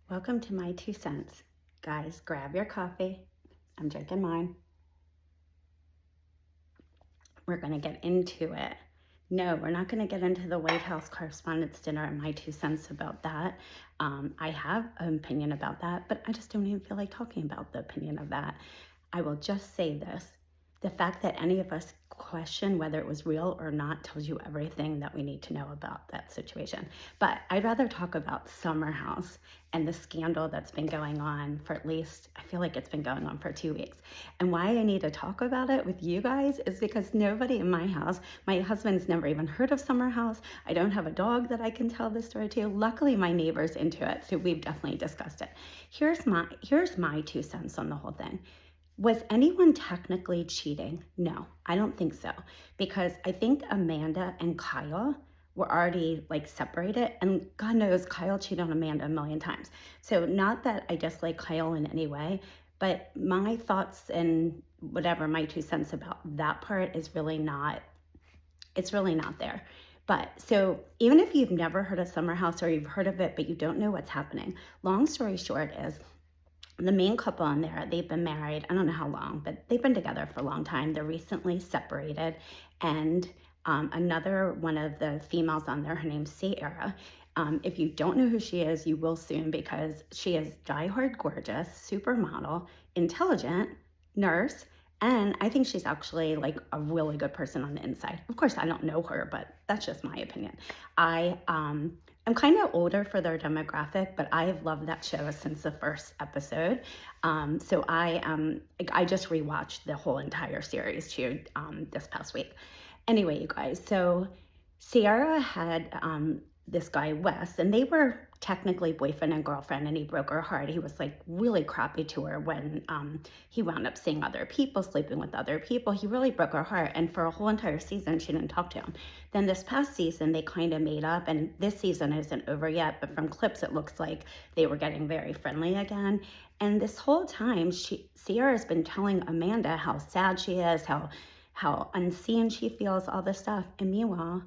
Welcome to my 2 cents. Guys, grab your coffee. I'm drinking mine. We're going to get into it. No, we're not going to get into the White House Correspondents' Dinner and my 2 cents about that. I have an opinion about that, but I just don't even feel like talking about the opinion of that. I will just say this. The fact that any of us question whether it was real or not tells you everything that we need to know about that situation. But I'd rather talk about Summer House and the scandal that's been going on for at least, I feel like it's been going on for 2 weeks. And why I need to talk about it with you guys is because nobody in my house, my husband's never even heard of Summer House. I don't have a dog that I can tell the story to. Luckily, my neighbor's into it, so we've definitely discussed it. Here's my 2 cents on the whole thing. Was anyone technically cheating? No, I don't think so. Because I think Amanda and Kyle were already like separated. And God knows Kyle cheated on Amanda a million times. So not that I dislike Kyle in any way, but my thoughts and whatever, my 2 cents about that part is really not, it's really not there. But so even if you've never heard of Summer House or you've heard of it, but you don't know what's happening, long story short is the main couple on there, they've been married, I don't know how long, but they've been together for a long time. They're recently separated. And another one of the females on there, her name's Ciara. If you don't know who she is, you will soon because she is diehard gorgeous, supermodel, intelligent, nurse, and I think she's actually like a really good person on the inside. Of course, I don't know her, but that's just my opinion. I'm kind of older for their demographic, but I have loved that show since the first episode. So I just rewatched the whole entire series too this past week. Anyway, you guys, so Ciara had this guy Wes, and they were technically boyfriend and girlfriend, and he broke her heart. He was like really crappy to her when he wound up seeing other people, sleeping with other people. He really broke her heart, and for a whole entire season, she didn't talk to him. Then this past season, they kind of made up, and this season isn't over yet, but from clips, it looks like they were getting very friendly again. And this whole time, Ciara has been telling Amanda how sad she is, how unseen she feels, all this stuff. And meanwhile,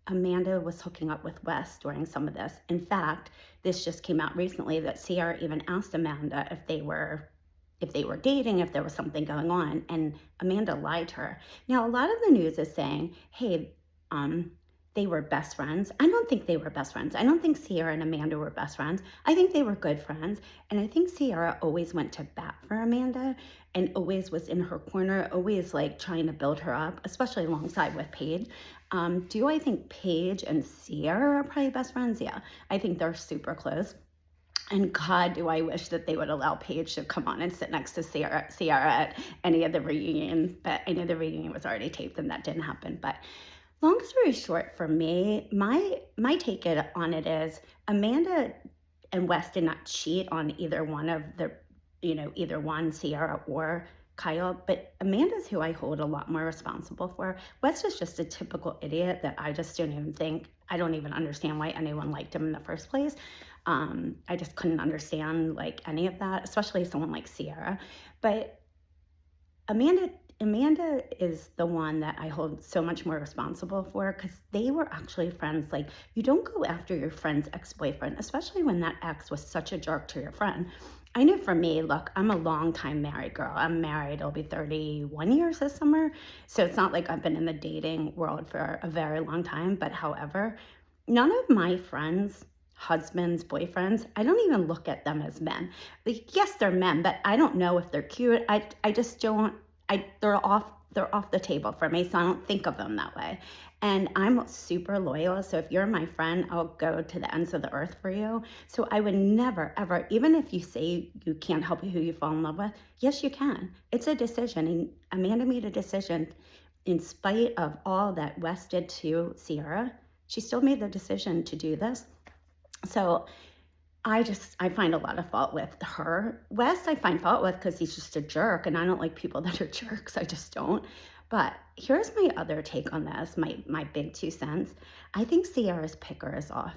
Amanda was hooking up with Wes during some of this. In fact, this just came out recently that Ciara even asked Amanda if they were dating, if there was something going on, and Amanda lied to her. Now, a lot of the news is saying, hey, they were best friends. I don't think they were best friends. I don't think Ciara and Amanda were best friends. I think they were good friends. And I think Ciara always went to bat for Amanda and always was in her corner, always like trying to build her up, especially alongside with Paige. Do I think Paige and Ciara are probably best friends? Yeah, I think they're super close. And God, do I wish that they would allow Paige to come on and sit next to Ciara at any of the reunion. But I know the reunion was already taped and that didn't happen. But long story short, for me, my take on it is Amanda and Wes did not cheat on either one of the, either one, Ciara or Kyle, but Amanda's who I hold a lot more responsible for. Wes is just a typical idiot that I just I don't even understand why anyone liked him in the first place. I just couldn't understand like any of that, especially someone like Ciara. But Amanda is the one that I hold so much more responsible for because they were actually friends. Like, you don't go after your friend's ex-boyfriend, especially when that ex was such a jerk to your friend. I know for me, look, I'm a long time married girl. I'm married, it'll be 31 years this summer. So it's not like I've been in the dating world for a very long time. But however, none of my friends, husbands, boyfriends, I don't even look at them as men. Like, yes, they're men, but I don't know if they're cute. I just don't, they're off the table for me, so I don't think of them that way. And I'm super loyal, so if you're my friend, I'll go to the ends of the earth for you. So I would never, ever, even if you say you can't help who you fall in love with, yes, you can. It's a decision, and Amanda made a decision in spite of all that Wes did to Ciara. She still made the decision to do this. So I find a lot of fault with her. Wes, I find fault with because he's just a jerk, and I don't like people that are jerks. I just don't. But here's my other take on this, my big 2 cents. I think Ciara's picker is off.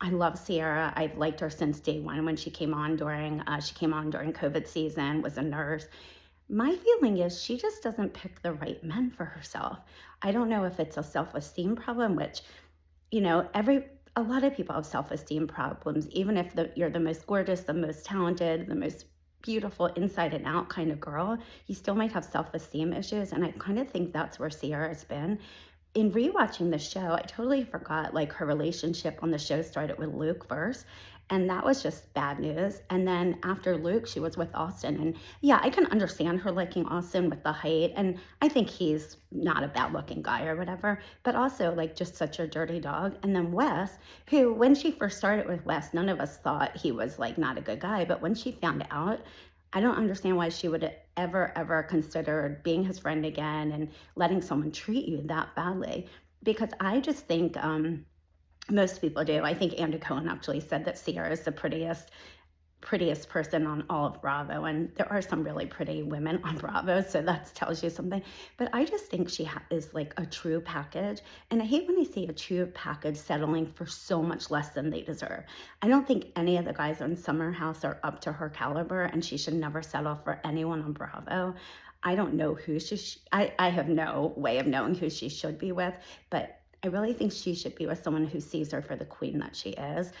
I love Ciara. I've liked her since day one when she came on during COVID season, was a nurse. My feeling is she just doesn't pick the right men for herself. I don't know if it's a self-esteem problem, which, a lot of people have self-esteem problems, even if you're the most gorgeous, the most talented, the most beautiful inside and out kind of girl, you still might have self-esteem issues. And I kind of think that's where Ciara's been. In rewatching the show, I totally forgot like her relationship on the show started with Luke first. And that was just bad news. And then after Luke, she was with Austin. And yeah, I can understand her liking Austin with the height. And I think he's not a bad looking guy or whatever, but also like just such a dirty dog. And then Wes, who when she first started with Wes, none of us thought he was like not a good guy. But when she found out, I don't understand why she would ever considered being his friend again and letting someone treat you that badly. Because I just think most people do. I think Andy Cohen actually said that Ciara is the prettiest person on all of Bravo, and there are some really pretty women on Bravo, so that tells you something. But I just think she is like a true package, and I hate when I see a true package settling for so much less than they deserve. I don't think any of the guys on Summer House are up to her caliber, and she should never settle for anyone on Bravo. I don't know who I have no way of knowing who she should be with, but I really think she should be with someone who sees her for the queen that she is.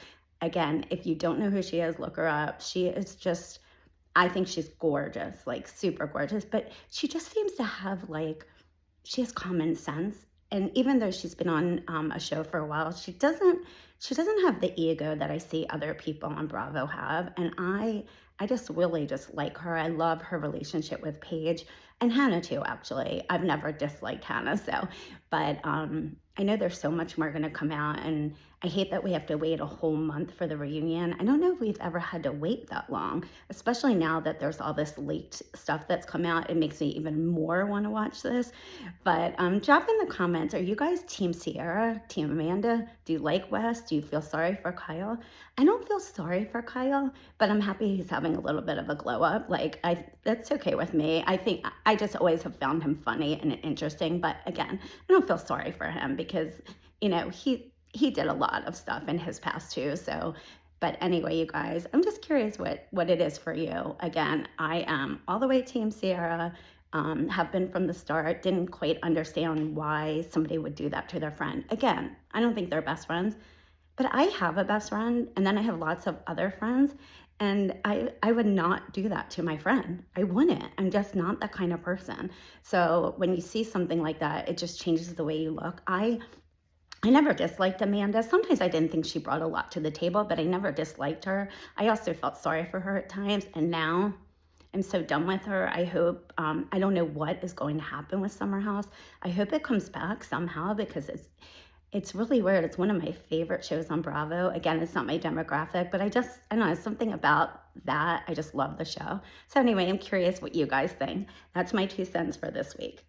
Again, if you don't know who she is, look her up. She is just, I think she's gorgeous, like super gorgeous, but she just seems to have like, she has common sense. And even though she's been on a show for a while, she doesn't have the ego that I see other people on Bravo have. And I just really just like her. I love her relationship with Paige and Hannah too, actually. I've never disliked Hannah, so, but I know there's so much more going to come out, and I hate that we have to wait a whole month for the reunion. I don't know if we've ever had to wait that long, especially now that there's all this leaked stuff that's come out. It makes me even more want to watch this. But drop in the comments, are you guys Team Ciara, Team Amanda? Do you like Wes? Do you feel sorry for Kyle? I don't feel sorry for Kyle, but I'm happy he's having a little bit of a glow up. Like, that's okay with me. I think I just always have found him funny and interesting. But again, I don't feel sorry for him because, he did a lot of stuff in his past too. So, but anyway, you guys, I'm just curious what it is for you. Again, I am all the way Team Ciara. Have been from the start. Didn't quite understand why somebody would do that to their friend. Again, I don't think they're best friends, but I have a best friend, and then I have lots of other friends, and I would not do that to my friend. I wouldn't. I'm just not that kind of person. So when you see something like that, it just changes the way you look. I never disliked Amanda. Sometimes I didn't think she brought a lot to the table, but I never disliked her. I also felt sorry for her at times, and now I'm so done with her. I hope, I don't know what is going to happen with Summer House. I hope it comes back somehow because it's really weird. It's one of my favorite shows on Bravo. Again, it's not my demographic, but I don't know, it's something about that. I just love the show. So anyway, I'm curious what you guys think. That's my 2 cents for this week.